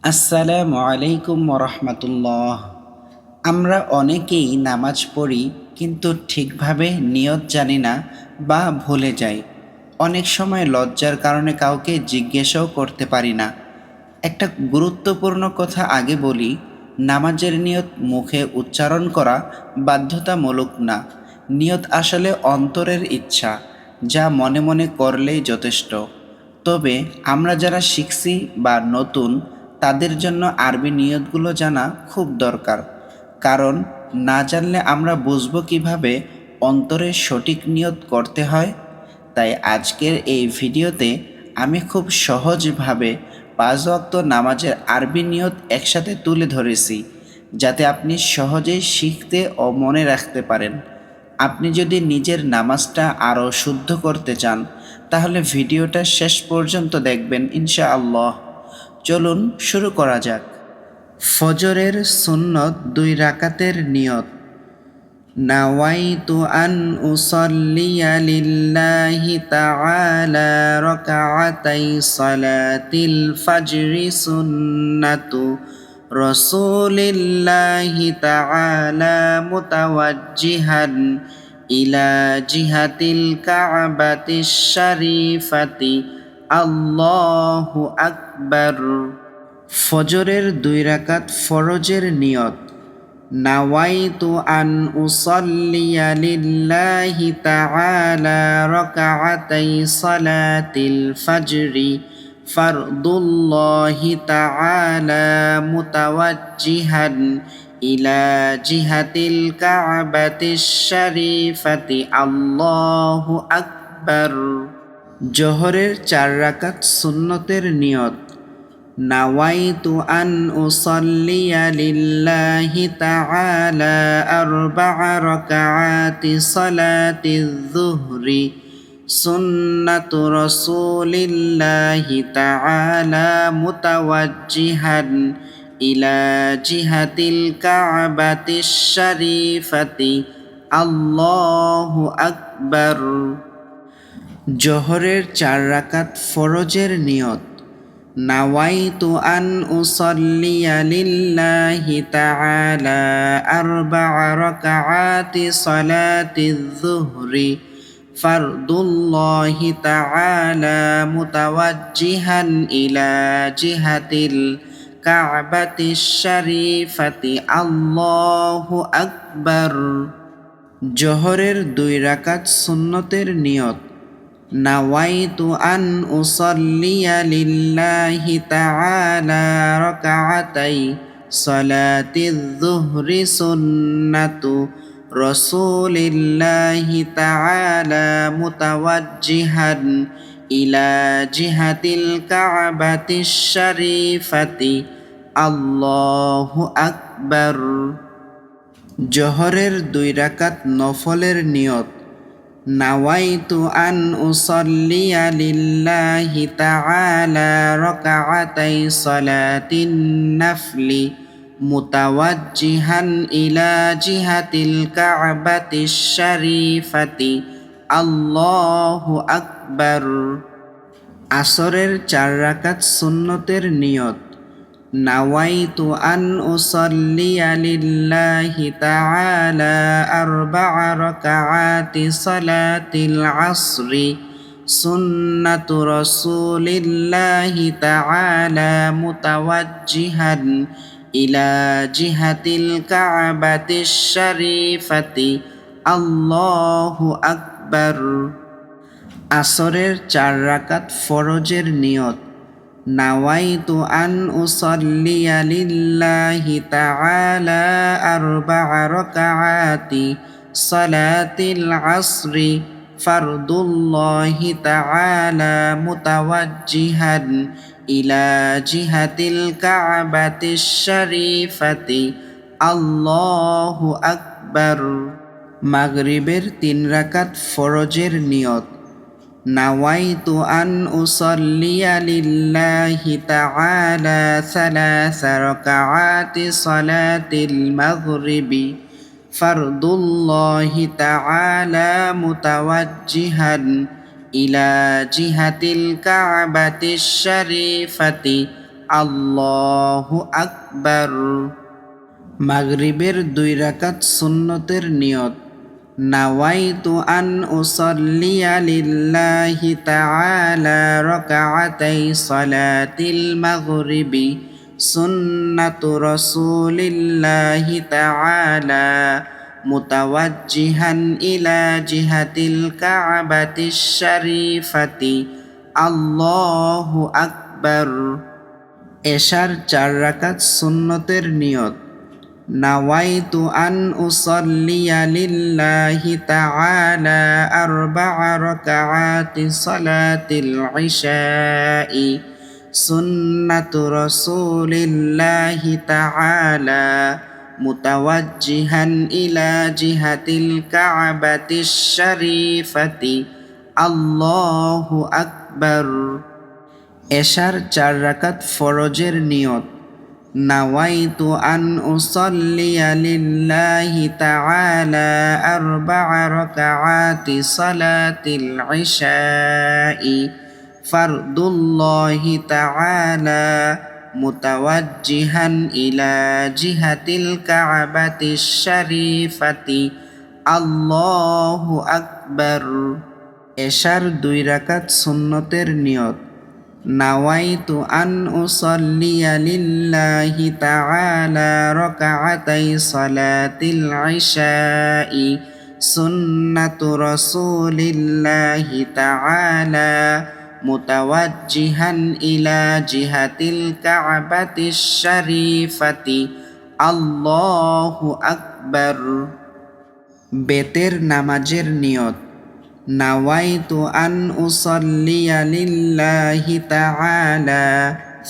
আসসালামু আলাইকুম ওরহমতুল্লাহ। আমরা অনেকেই নামাজ পড়ি কিন্তু ঠিকভাবে নিয়ত জানি না বা ভুলে যাই। অনেক সময় লজ্জার কারণে কাউকে জিজ্ঞেসও করতে পারি না। একটা গুরুত্বপূর্ণ কথা আগে বলি, নামাজের নিয়ত মুখে উচ্চারণ করা বাধ্যতামূলক না। নিয়ত আসলে অন্তরের ইচ্ছা, যা মনে মনে করলেই যথেষ্ট। তবে আমরা যারা শিখছি বা নতুন, তাদের জন্য আরবি নিয়তগুলো জানা খুব দরকার। কারণ না জানলে আমরা বুঝবো কিভাবে অন্তরে সঠিক নিয়ত করতে হয়। তাই আজকের এই ভিডিওতে আমি খুব সহজভাবে 5 ওয়াক্ত নামাজের আরবি নিয়ত একসাথে তুলে ধরেছি, যাতে আপনি সহজেই শিখতে ও মনে রাখতে পারেন। আপনি যদি নিজের নামাজটা আরও শুদ্ধ করতে চান, তাহলে ভিডিওটা শেষ পর্যন্ত দেখবেন ইনশাআল্লাহ। চলুন শুরু করা যাক। ফজরের সুন্নত 2 রাকাতের নিয়ত। নাওয়াইতু আন উসাল্লিয়া লিল্লাহি তাআলা রাকাআতাই সালাতিল ফাজরি সুন্নাতু রাসূলিল্লাহি তাআলা মুতাওয়াজ্জিহান ইলা জিহাতিল কা'বাতিশ শরীফাতি। আল্লাহু আকবার। ফজরের 2 রাকাত ফরজের নিয়ত। নাওয়াইতু আন উসাল্লিয়া লিল্লাহি তাআলা রাকাআতাই সালাতিল ফাজরি ফারদুল্লাহি তাআলা মুতাওয়াজ্জিহান ইলা জিহাতিল কা'বাতিশ শরীফাতি। আল্লাহু আকবার। জোহরের 4 রাকাত সুন্নতের নিয়ত। নাওয়াইতু আন উসাল্লিয়া লিল্লাহি তাআলা 4 রাকাআতি সালাতিয যুহরি সুন্নাতু রাসূলিল্লাহি তাআলা মুতাওয়াজ্জিহান ইলা জিহাতিল কা'বাতিশ শরীফাতি। আল্লাহু আকবার। জোহরের 4 রাকাত ফরজের নিয়ত। নাওয়াইতু আন উসাল্লিয়া লিল্লাহি তাআলা 4 রাকাআতি সালাতিয যুহরি ফারদুল্লাহি তাআলা মুতাওয়াজ্জিহান ইলা জিহাতিল কা'বাতিশ শরীফাতি। আল্লাহু আকবার। জোহরের 2 রাকাত সুন্নতের নিয়ত। নাওয়াইতু আন উসাল্লিয়া লিল্লাহি তাআলা রাকাআতাই সালাতিয যুহরি সুন্নাতু রাসূলিল্লাহি তাআলা মুতাওয়াজ্জিহান ইলা জিহাতিল কা'বাতিশ শরীফাতি। আল্লাহু আকবার। জোহরের 2 রাকাত নফলের নিয়ত। নাওয়াইতু আন উসাল্লিয়া লিল্লাহি তাআলা রাকাআতাই সালাতিন নাফলি মুতাওয়াজ্জিহান ইলা জিহাতিল কা'বাতিশ শরীফাতি। আল্লাহু আকবার। আসরের 4 রাকাত সুন্নতের নিয়ত। নাওয়াইতু আন উসাল্লিয়া লিল্লাহি তাআলা 4 রাকাআতি সালাতিল আসরি সুন্নাতু রাসূলিল্লাহি তাআলা মুতাওয়াজ্জিহান ইলা জিহাতিল কা'বাতিশ শরীফাতি। আল্লাহু আকবার। আসরের 4 রাকাত ফরজের নিয়ত। নাওয়াইতু আন উসাল্লিয়া লিল্লাহি তাআলা 4 রাকাআতি সালাতিল আসরি ফারদুল্লাহি তাআলা মুতাওয়াজ্জিহান ইলা জিহাতিল কা'বাতিশ শরীফাতি। আল্লাহু আকবার। মাগরিবের 3 রাকাত ফরজের নিয়ত। নাওয়াইতু আন উসাল্লিয়া লিল্লাহি তাআলা 3 রাকাআতি সালাতিল মাগরিবি ফারদুল্লাহি তাআলা মুতাওয়াজ্জিহান ইলা জিহাতিল কা'বাতিশ শরীফাতি। আল্লাহু আকবার। মাগরিবের 2 রাকাত সুন্নতের নিয়ত। নাওয়াইতু আন উসাল্লিয়া লিল্লাহি তাআলা রাকাআতাই সালাতিল মাগরিবি সুন্নাতু রাসূলিল্লাহি তাআলা মুতাওয়াজ্জিহান ইলা জিহাতিল কা'বাতিশ শরীফাতি। আল্লাহু আকবার। এশার 4 রাকাত সুন্নতের নিয়ত। নাওয়াইতু আন উসাল্লিয়া লিল্লাহি তাআলা 4 রাকাআতি সালাতিল ইশাই সুন্নাতু রাসূলিল্লাহি তাআলা মুতাওয়াজ্জিহান ইলা জিহাতিল কা'বাতিশ শরীফাতি। আল্লাহু আকবার। এশার 4 রাকাত ফরজের নিয়ত। নাওয়াইতু আন উসাল্লিয়া লিল্লাহি তাআলা 4 রাকাআতি সালাতিল ইশাই ফারদুল্লাহি তাআলা মুতাওয়াজ্জিহান ইলা জিহাতিল কা'বাতিশ শরীফাতি। আল্লাহু আকবার। এশার 2 রাকাত সুন্নতের নিয়ত। নাওয়াইতু আন উসাল্লিয়া লিল্লাহি তাআলা রাকাআতাই সালাতিল ইশাই সুন্নাতু রাসূলিল্লাহি তাআলা মুতাওয়াজ্জিহান ইলা জিহাতিল কা'বাতিশ শরীফাতি। আল্লাহু আকবার। বেতের নামাজের নিয়ত। নাওয়াইতু আন উসাল্লিয়া লিল্লাহি তাআলা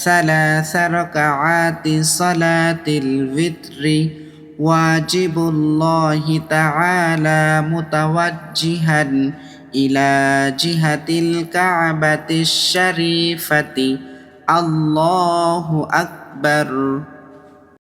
3 রাকাআতি সালাতিল ভিত্রি ওয়াজিবুল্লাহি তাআলা মুতাওয়াজ্জিহান ইলা জিহাতিল কা'বাতিশ শরীফাতি। আল্লাহু আকবার।